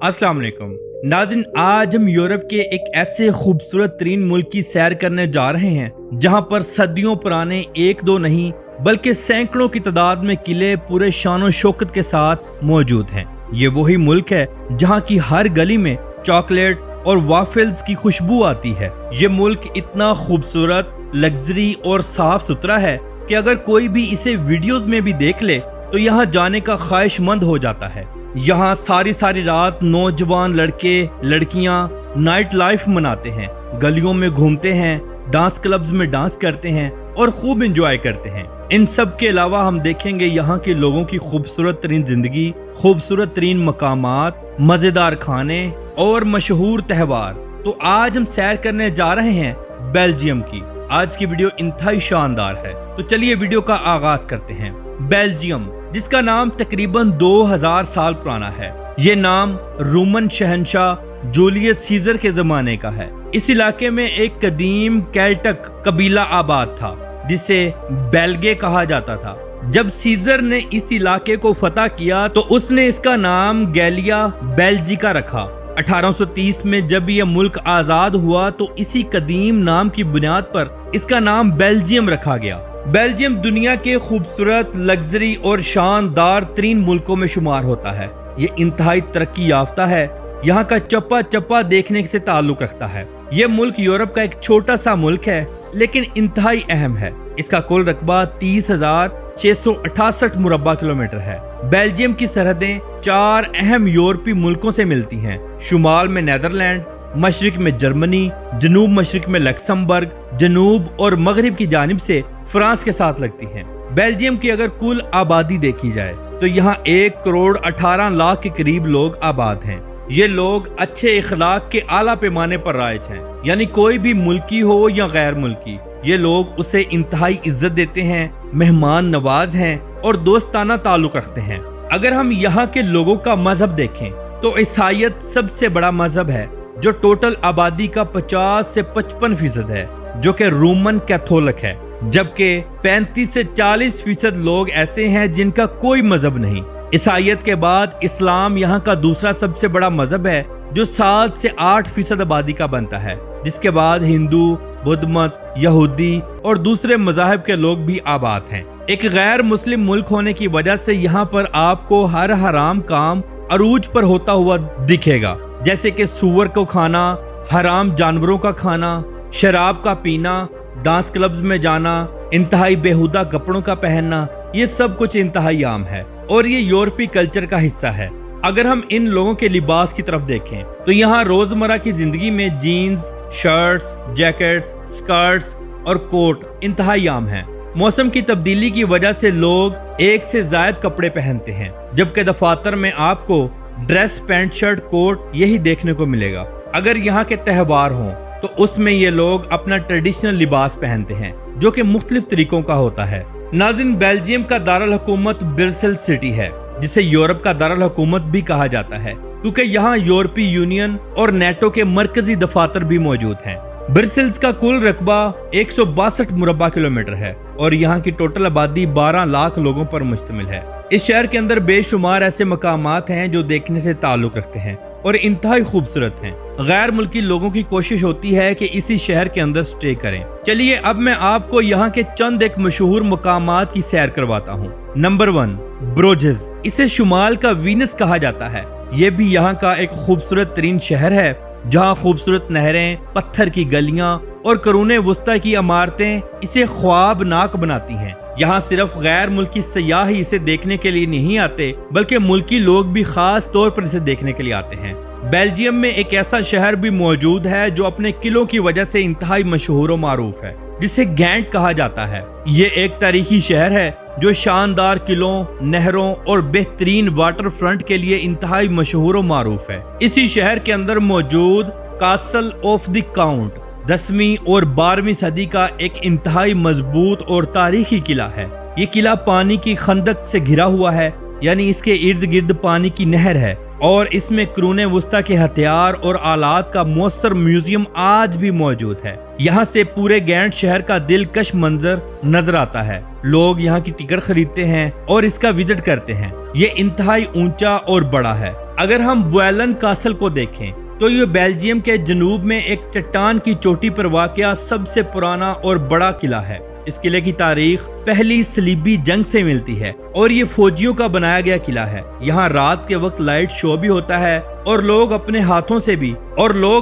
अस्सलाम वालेकुम नाज़रीन, आज हम यूरोप के एक ऐसे खूबसूरत तरीन मुल्क की सैर करने जा रहे हैं जहां पर सदियों पुराने एक दो नहीं बल्कि सैकड़ों की तादाद में किले पूरे शान शौकत के साथ मौजूद हैं। ये वही मुल्क है जहां की हर गली में चॉकलेट और वाफल्स की खुशबू आती है। ये मुल्क इतना खूबसूरत, लग्जरी और साफ सुथरा है कि अगर कोई भी इसे वीडियोस में भी देख ले तो यहाँ जाने का ख्वाहिशमंद हो जाता है। यहाँ सारी रात नौजवान लड़के लड़कियां नाइट लाइफ मनाते हैं, गलियों में घूमते हैं, डांस क्लब्स में डांस करते हैं और खूब एंजॉय करते हैं। इन सब के अलावा हम देखेंगे यहाँ के लोगों की खूबसूरत तरीन जिंदगी, खूबसूरत तरीन मकामात, मजेदार खाने और मशहूर त्यौहार। तो आज हम सैर करने जा रहे हैं बेल्जियम की। आज की वीडियो इंतहाई शानदार है, तो चलिए वीडियो का आगाज करते हैं। बेल्जियम, जिसका नाम तकरीबन 2000 साल पुराना है। ये नाम रोमन शहंशाह जूलियस सीजर के जमाने का है। इस इलाके में एक कदीम केल्टक कबीला आबाद था जिसे बेल्गे कहा जाता था। जब सीजर ने इस इलाके को फतह किया तो उसने इसका नाम गैलिया बेल्जिका रखा। 1830 में जब यह मुल्क आजाद हुआ तो इसी कदीम नाम की बुनियाद पर इसका नाम बेल्जियम रखा गया। बेल्जियम दुनिया के खूबसूरत, लग्जरी और शानदार तरीन मुल्कों में शुमार होता है। ये इंतहाई तरक्की याफ्ता है, यहाँ का चप्पा चप्पा देखने से ताल्लुक रखता है। ये मुल्क यूरोप का एक छोटा सा मुल्क है लेकिन इंतहाई अहम है। इसका कुल रकबा 30,668 मुरब्बा किलोमीटर है। बेल्जियम की सरहदें 4 अहम यूरोपीय मुल्कों से मिलती हैं। शुमाल में नीदरलैंड, मशरिक में जर्मनी, जनूब मशरिक में लक्समबर्ग, जनूब और मगरिब की जानिब से फ्रांस के साथ लगती हैं। बेल्जियम की अगर कुल आबादी देखी जाए तो यहाँ 1 करोड़ 18 लाख के करीब लोग आबाद हैं। ये लोग अच्छे इखलाक के आला पैमाने पर राइज हैं, यानी कोई भी मुल्की हो या गैर मुल्की, ये लोग उसे इंतहाई इज्जत देते हैं, मेहमान नवाज हैं और दोस्ताना ताल्लुक रखते हैं। अगर हम यहाँ के लोगों का मजहब देखें तो ईसाईयत सबसे बड़ा मजहब है जो टोटल आबादी का 50 से 55% है, जो कि रोमन कैथोलिक है, जबकि 35 से 40% लोग ऐसे हैं जिनका कोई मजहब नहीं। ईसाईयत के बाद इस्लाम यहाँ का दूसरा सबसे बड़ा मजहब है जो 7 से 8% आबादी का बनता है, जिसके बाद हिंदू, बुद्ध मत, यहूदी और दूसरे मजाहब के लोग भी आबाद हैं। एक गैर मुस्लिम मुल्क होने की वजह से यहाँ पर आपको हर हराम काम अरूज पर होता हुआ दिखेगा, जैसे कि सूअर को खाना, हराम जानवरों का खाना, शराब का पीना, डांस क्लब्स में जाना, इंतहाई बेहुदा कपड़ों का पहनना, ये सब कुछ इंतहाई आम है और ये यूरोपीय कल्चर का हिस्सा है। अगर हम इन लोगों के लिबास की तरफ देखें तो यहाँ रोजमर्रा की जिंदगी में जीन्स, शर्ट्स, जैकेट्स, स्कर्ट्स और कोट इंतहाई आम हैं। मौसम की तब्दीली की वजह से लोग एक से ज्यादा कपड़े पहनते हैं, जबकि दफातर में आपको ड्रेस, पैंट, शर्ट, कोट यही देखने को मिलेगा। अगर यहाँ के त्यौहार हों तो उसमें ये लोग अपना ट्रेडिशनल लिबास पहनते हैं जो कि मुख्तलिफ तरीकों का होता है। नाज़रीन, बेल्जियम का दारुल हुकूमत ब्रसेल्स सिटी है, जिसे यूरोप का दारुल हुकूमत भी कहा जाता है, क्योंकि यहाँ यूरोपीय यूनियन और नेटो के मरकजी दफातर भी मौजूद हैं। ब्रसेल्स का कुल रकबा 162 मुरब्बा किलोमीटर है और यहाँ की टोटल आबादी 12 लाख लोगों पर मुश्तमिल है। इस शहर के अंदर बेशुमार ऐसे मकामात हैं जो देखने से ताल्लुक रखते हैं और इंतहाई खूबसूरत हैं। गैर मुल्की लोगों की कोशिश होती है कि इसी शहर के अंदर स्टे करें। चलिए अब मैं आपको यहाँ के चंद एक मशहूर मकामात की सैर करवाता हूँ। Number 1, brogues. इसे शुमाल का वीनस कहा जाता है। ये भी यहाँ का एक खूबसूरत तरीन शहर है जहाँ खूबसूरत नहरें, पत्थर की गलियां और करूने वुस्ता की इमारतें इसे ख्वाबनाक बनाती हैं। यहाँ सिर्फ गैर मुल्की सयाह ही इसे देखने के लिए नहीं आते, बल्कि मुल्की लोग भी खास तौर पर इसे देखने के लिए आते हैं। बेल्जियम में एक ऐसा शहर भी मौजूद है जो अपने किलों की वजह से इंतहाई मशहूर और मारूफ है, जिसे गैंट कहा जाता है। ये एक तारीखी शहर है जो शानदार किलों, नहरों और बेहतरीन वाटर फ्रंट के लिए इंतहाई मशहूर और मारूफ है। इसी शहर के अंदर मौजूद कासल ऑफ द काउंट 10वीं और 12वीं सदी का एक इंतहाई मजबूत और तारीखी किला है। ये किला पानी की खंदक से घिरा हुआ है, यानी इसके इर्द गिर्द पानी की नहर है اور اس میں قرون وسطی کے ہتھیار اور آلات کا مؤثر میوزیم آج بھی موجود ہے۔ یہاں سے پورے گینٹ شہر کا دلکش منظر نظر آتا ہے۔ لوگ یہاں کی ٹکٹ خریدتے ہیں اور اس کا وزٹ کرتے ہیں۔ یہ انتہائی اونچا اور بڑا ہے۔ اگر ہم بویلن کاسل کو دیکھیں تو یہ بیلجیم کے جنوب میں ایک چٹان کی چوٹی پر واقع سب سے پرانا اور بڑا قلعہ ہے۔ اس قلعے کی تاریخ پہلی صلیبی جنگ سے ملتی ہے اور یہ فوجیوں کا بنایا گیا قلعہ ہے۔ یہاں رات کے وقت لائٹ شو بھی ہوتا ہے اور لوگ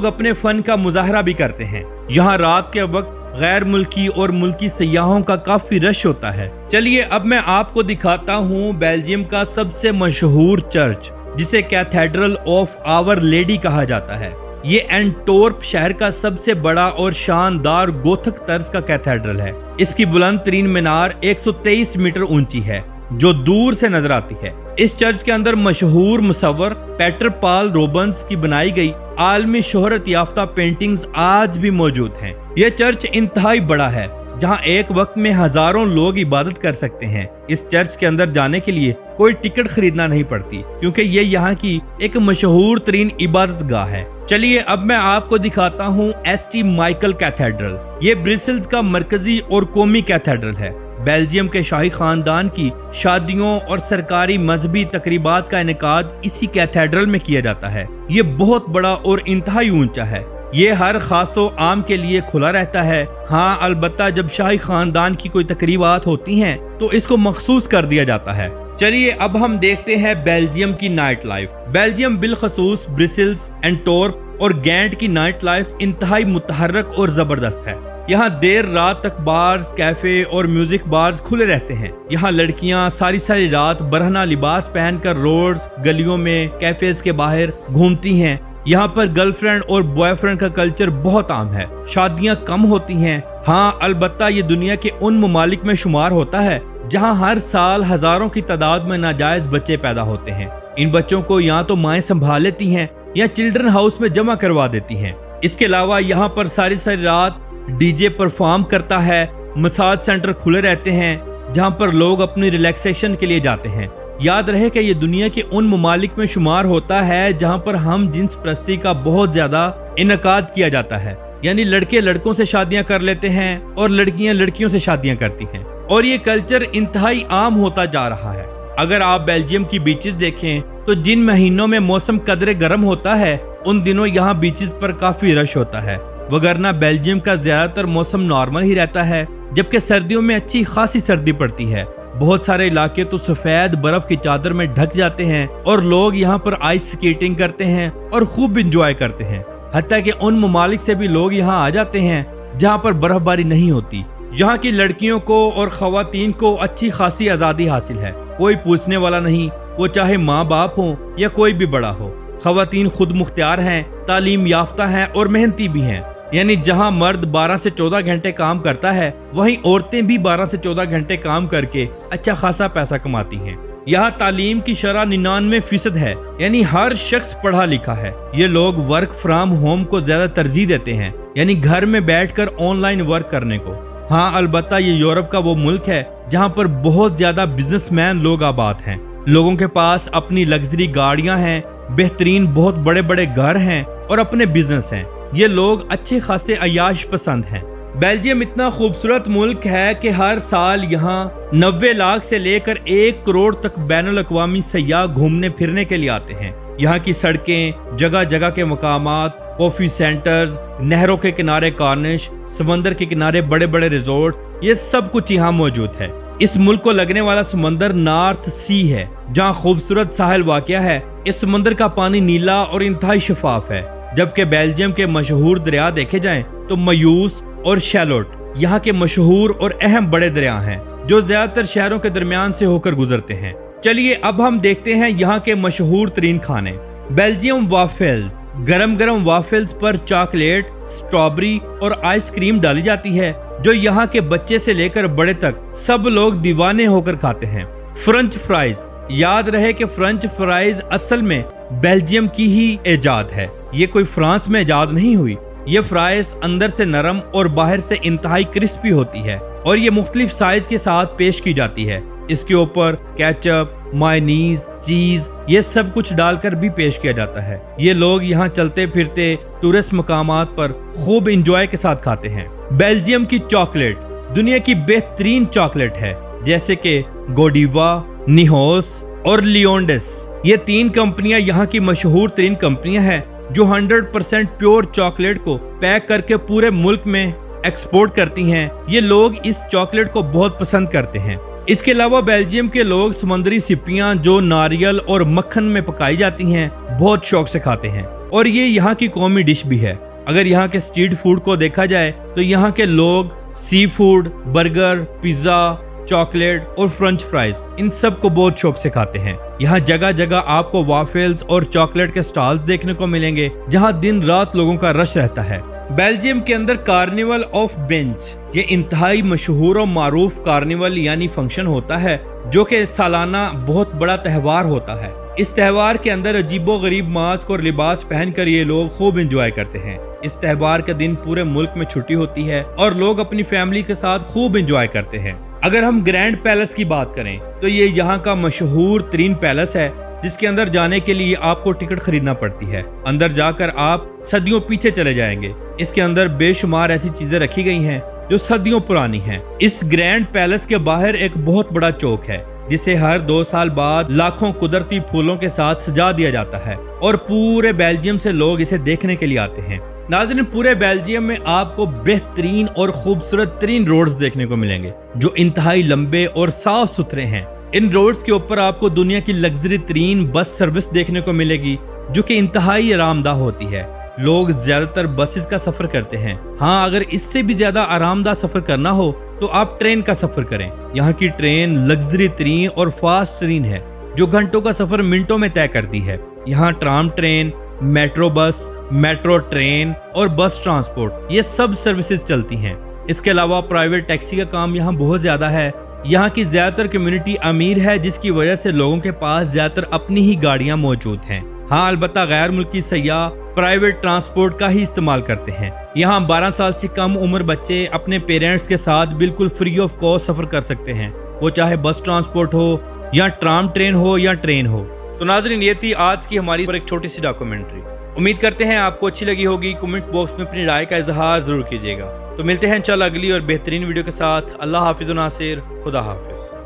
اپنے فن کا مظاہرہ بھی کرتے ہیں۔ یہاں رات کے وقت غیر ملکی اور ملکی سیاحوں کا کافی رش ہوتا ہے۔ چلیے اب میں آپ کو دکھاتا ہوں بیلجیم کا سب سے مشہور چرچ، جسے کیتھیڈرل آف آور لیڈی کہا جاتا ہے۔ یہ اینٹورپ شہر کا سب سے بڑا اور شاندار گوتھک طرز کا کیتھیڈرل ہے۔ اس کی بلند ترین مینار 123 میٹر اونچی ہے جو دور سے نظر آتی ہے۔ اس چرچ کے اندر مشہور مصور پیٹر پال روبنس کی بنائی گئی عالمی شہرت یافتہ پینٹنگز آج بھی موجود ہیں۔ یہ چرچ انتہائی بڑا ہے جہاں ایک وقت میں ہزاروں لوگ عبادت کر سکتے ہیں۔ اس چرچ کے اندر جانے کے لیے کوئی ٹکٹ خریدنا نہیں پڑتی کیونکہ یہ یہاں کی ایک مشہور ترین عبادت گاہ ہے۔ چلیے اب میں آپ کو دکھاتا ہوں ST مائیکل کیتھیڈرل۔ یہ برسلز کا مرکزی اور قومی کیتھیڈرل ہے۔ بیلجیم کے شاہی خاندان کی شادیوں اور سرکاری مذہبی تقریبات کا انعقاد اسی کیتھیڈرل میں کیا جاتا ہے۔ یہ بہت بڑا اور انتہائی اونچا ہے۔ یہ ہر خاص و عام کے لیے کھلا رہتا ہے۔ ہاں البتہ جب شاہی خاندان کی کوئی تقریبات ہوتی ہیں تو اس کو مخصوص کر دیا جاتا ہے۔ چلیے اب ہم دیکھتے ہیں بیلجیم کی نائٹ لائف۔ بیلجیم بالخصوص برسلز، اینٹورپ اور گینٹ کی نائٹ لائف انتہائی متحرک اور زبردست ہے۔ یہاں دیر رات تک بارز، کیفے اور میوزک بارز کھلے رہتے ہیں۔ یہاں لڑکیاں ساری رات برہنہ لباس پہن کر روڈز، گلیوں میں، کیفیز کے باہر گھومتی ہیں۔ یہاں پر گرل فرینڈ اور بوائے فرینڈ کا کلچر بہت عام ہے۔ شادیاں کم ہوتی ہیں۔ ہاں البتہ یہ دنیا کے ان ممالک میں شمار ہوتا ہے جہاں ہر سال ہزاروں کی تعداد میں ناجائز بچے پیدا ہوتے ہیں۔ ان بچوں کو یا تو مائیں سنبھال لیتی ہیں یا چلڈرن ہاؤس میں جمع کروا دیتی ہیں۔ اس کے علاوہ یہاں پر ساری رات ڈی جے پرفارم کرتا ہے۔ مساج سینٹر کھلے رہتے ہیں جہاں پر لوگ اپنی ریلیکسیشن کے لیے جاتے ہیں۔ یاد رہے کہ یہ دنیا کے ان ممالک میں شمار ہوتا ہے جہاں پر ہم جنس پرستی کا بہت زیادہ انعقاد کیا جاتا ہے، یعنی لڑکے لڑکوں سے شادیاں کر لیتے ہیں اور لڑکیاں لڑکیوں سے شادیاں کرتی ہیں، اور یہ کلچر انتہائی عام ہوتا جا رہا ہے۔ اگر آپ بیلجیم کی بیچز دیکھیں تو جن مہینوں میں موسم قدرے گرم ہوتا ہے ان دنوں یہاں بیچز پر کافی رش ہوتا ہے، وگرنہ بیلجیم کا زیادہ تر موسم نارمل ہی رہتا ہے، جبکہ سردیوں میں اچھی خاصی سردی پڑتی ہے۔ بہت سارے علاقے تو سفید برف کی چادر میں ڈھک جاتے ہیں اور لوگ یہاں پر آئس سکیٹنگ کرتے ہیں اور خوب انجوائے کرتے ہیں۔ حتیٰ کہ ان ممالک سے بھی لوگ یہاں آ جاتے ہیں جہاں پر برف باری نہیں ہوتی۔ یہاں کی لڑکیوں کو اور خواتین کو اچھی خاصی آزادی حاصل ہے، کوئی پوچھنے والا نہیں، وہ چاہے ماں باپ ہوں یا کوئی بھی بڑا ہو۔ خواتین خود مختار ہیں، تعلیم یافتہ ہیں اور محنتی بھی ہیں، یعنی جہاں مرد 12 سے 14 گھنٹے کام کرتا ہے وہیں عورتیں بھی 12 سے 14 گھنٹے کام کر کے اچھا خاصا پیسہ کماتی ہیں۔ یہاں تعلیم کی شرح 99% ہے، یعنی ہر شخص پڑھا لکھا ہے۔ یہ لوگ ورک فرام ہوم کو زیادہ ترجیح دیتے ہیں، یعنی گھر میں بیٹھ کر آن لائن ورک کرنے کو۔ ہاں البتہ یہ یورپ کا وہ ملک ہے جہاں پر بہت زیادہ بزنس مین لوگ آباد ہیں۔ لوگوں کے پاس اپنی لگژری گاڑیاں ہیں، بہترین بہت بڑے بڑے گھر ہیں اور اپنے بزنس ہیں۔ یہ لوگ اچھے خاصے عیاش پسند ہیں۔ بیلجیم اتنا خوبصورت ملک ہے کہ ہر سال یہاں 90 لاکھ سے لے کر 1 کروڑ تک بین الاقوامی سیاح گھومنے پھرنے کے لیے آتے ہیں۔ یہاں کی سڑکیں، جگہ جگہ کے مقامات، کافی سینٹرز، نہروں کے کنارے کارنش، سمندر کے کنارے بڑے بڑے ریزورٹ، یہ سب کچھ یہاں موجود ہے۔ اس ملک کو لگنے والا سمندر نارتھ سی ہے جہاں خوبصورت ساحل واقع ہے۔ اس سمندر کا پانی نیلا اور انتہائی شفاف ہے، جبکہ بیلجیم کے مشہور دریا دیکھے جائیں تو میوس اور شیلوٹ یہاں کے مشہور اور اہم بڑے دریا ہیں جو زیادہ تر شہروں کے درمیان سے ہو کر گزرتے ہیں۔ چلیے اب ہم دیکھتے ہیں یہاں کے مشہور ترین کھانے۔ بیلجیم وافلز۔ گرم گرم وافلز پر چاکلیٹ، سٹرابری اور آئس کریم ڈالی جاتی ہے جو یہاں کے بچے سے لے کر بڑے تک سب لوگ دیوانے ہو کر کھاتے ہیں۔ French fries. یاد رہے کہ فرنچ فرائز اصل میں بیلجیم کی ہی ایجاد ہے، یہ کوئی فرانس میں ایجاد نہیں ہوئی۔ یہ فرائز اندر سے نرم اور باہر سے انتہائی کرسپی ہوتی ہے۔ और ये मुख्तलिफ साइज के साथ पेश की जाती है। इसके ऊपर केचप, मायोनीज, चीज ये सब कुछ डालकर भी पेश किया जाता है। ये लोग यहाँ चलते फिरते टूरिस्ट मकामात पर खूब इंजॉय के साथ खाते हैं। बेल्जियम की चॉकलेट दुनिया की बेहतरीन चॉकलेट है, जैसे कि गोडीवा, निहोस और लियोंडेस। ये 3 कंपनियां यहाँ की मशहूर तरीन कंपनियां हैं जो 100% प्योर चॉकलेट को पैक करके पूरे मुल्क में एक्सपोर्ट करती हैं। ये लोग इस चॉकलेट को बहुत पसंद करते हैं। इसके अलावा बेल्जियम के लोग समुद्री सिप्पियां जो नारियल और मक्खन में पकाई जाती हैं बहुत शौक से खाते हैं और ये यहाँ की कौमी डिश भी है। अगर यहाँ के स्ट्रीट फूड को देखा जाए तो यहाँ के लोग sea food, burger, pizza, chocolate और फ्रेंच फ्राइज इन सब को बहुत शौक से खाते हैं। यहाँ जगह जगह आपको वाफल्स और चॉकलेट के स्टॉल्स देखने को मिलेंगे जहाँ दिन रात लोगों का रश रहता है। बेल्जियम के अंदर कार्निवल ऑफ बेंच ये इंतहाई मशहूर और मारूफ कार्निवल यानी फंक्शन होता है जो कि सालाना बहुत बड़ा त्यौहार होता है। इस त्यौहार के अंदर अजीबो गरीब मास्क और लिबास पहनकर ये लोग खूब एंजॉय करते हैं। इस त्यौहार के दिन पूरे मुल्क में छुट्टी होती है और लोग अपनी फैमिली के साथ खूब एंजॉय करते हैं। अगर हम ग्रैंड पैलेस की बात करें तो ये यहाँ का मशहूर तरीन पैलेस है जिसके अंदर जाने के लिए आपको टिकट खरीदना पड़ती है। अंदर जाकर आप सदियों पीछे चले जाएंगे। इसके अंदर बेशुमार ऐसी चीजें रखी गई हैं जो सदियों पुरानी हैं। इस ग्रैंड पैलेस के बाहर एक बहुत बड़ा चौक है जिसे हर 2 साल बाद लाखों कुदरती फूलों के साथ सजा दिया जाता है और पूरे बेल्जियम से लोग इसे देखने के लिए आते हैं। नाज़रीन, पूरे बेल्जियम में आपको बेहतरीन और खूबसूरत तरीन रोड्स देखने को मिलेंगे जो इंतहाई लंबे और साफ सुथरे हैं। इन रोड्स के ऊपर आपको दुनिया की लग्जरी तरीन बस सर्विस देखने को मिलेगी जो कि इंतहाई आरामदाह होती है। लोग ज्यादातर बसेस का सफर करते हैं। हाँ, अगर इससे भी ज्यादा आरामदाह सफर करना हो तो आप ट्रेन का सफर करें। यहाँ की ट्रेन लग्जरी तरीन और फास्ट तरीन है जो घंटों का सफर मिनटों में तय करती है। यहाँ tram train, metro bus, metro train और बस ट्रांसपोर्ट ये सब सर्विसेज चलती हैं। इसके अलावा प्राइवेट टैक्सी का काम यहाँ बहुत ज्यादा है। यहाँ की ज्यादातर कम्युनिटी अमीर है जिसकी वजह से लोगों के पास ज्यादातर अपनी ही गाड़ियाँ मौजूद हैं। हाँ, अलबत्ता गैर मुल्की सयाह प्राइवेट ट्रांसपोर्ट का ही इस्तेमाल करते हैं। यहाँ 12 साल से कम उम्र बच्चे अपने पेरेंट्स के साथ बिल्कुल फ्री ऑफ कॉस्ट सफर कर सकते हैं, वो चाहे बस ट्रांसपोर्ट हो या ट्राम ट्रेन हो या ट्रेन हो। तो नाज़रीन, ये थी आज की हमारी पर एक छोटी सी डॉक्यूमेंट्री। उम्मीद करते हैं आपको अच्छी लगी होगी। कमेंट बॉक्स में अपनी राय का इजहार जरूर कीजिएगा। तो मिलते हैं इंशाल्लाह अगली और बेहतरीन वीडियो के साथ। अल्लाह हाफिज़ नासिर, खुदा हाफिज़।